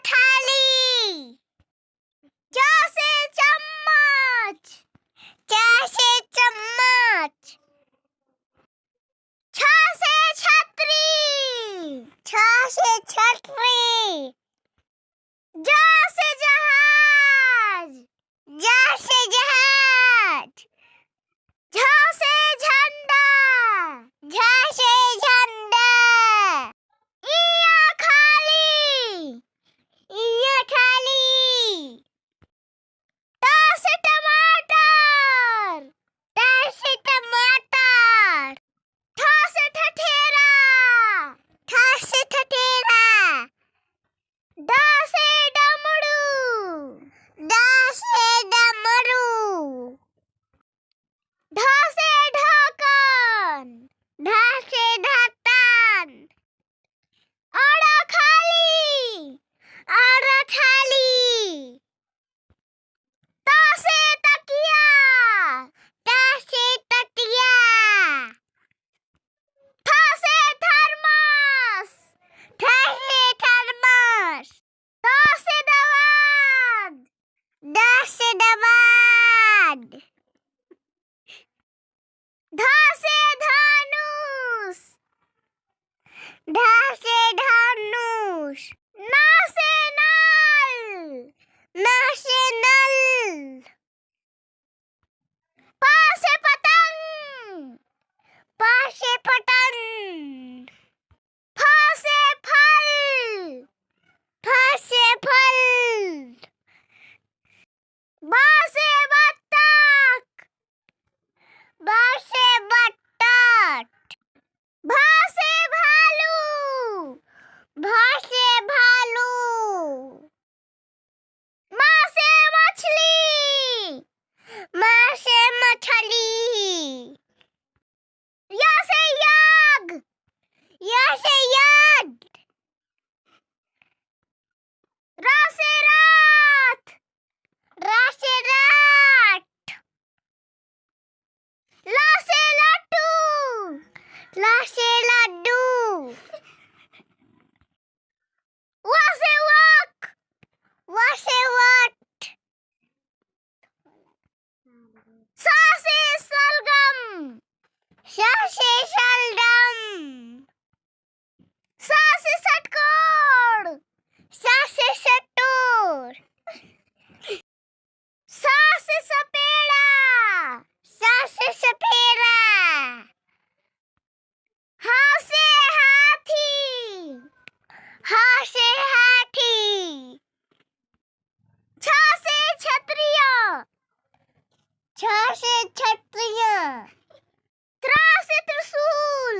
थाली, च से चम्मच, च से चम्मच, छ से छतरी, छ से छतरी, ज से जहाज, ज से जहाज, झ से झंडा, झ से झंडा, इया खाली, इया खाली, ट से टमाटर, ट से टमाटर, ठ से ठठेरा, ठ से ठठेरा, ड से डमरू, ड से डमरू, ढ से ढक्कन, ढ से ढक्कन, अड़ खाली, अड़ खाली, त से तकिया, त से तकिया, थ से थर्मस, थ से थर्मस, द से दवाद, द से दवाद, ध से धनुष, ध से धनुष, न से नल, न से नल, प से पतंग, प से पतंग, फ से फल, फ से फल, ब से बत्तख, ब से बत्तख, भ से भालू, भ से भालू, म से मछली, म से मछली, य से यज्ञ, य से यज्ञ, र से रथ, र से रथ, ल से लड्डू, ल से लड्डू, व से वक, व से वट, स से सलगम, स से सलगम, स से षटकोर, स से षटकोर, स से सपेड़ा, स से सपेड़ा, ह से हाथी, ह से हाथी, छ से क्षत्रिय, छ से क्षत्रिय, त्र से त्रिशूल,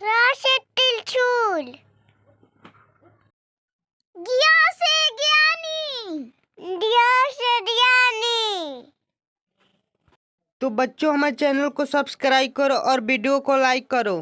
त्र से त्रिशूल, ज्ञ से ज्ञानी, ज्ञ से ज्ञानी। तो बच्चों हमारे चैनल को सब्सक्राइब करो और वीडियो को लाइक करो।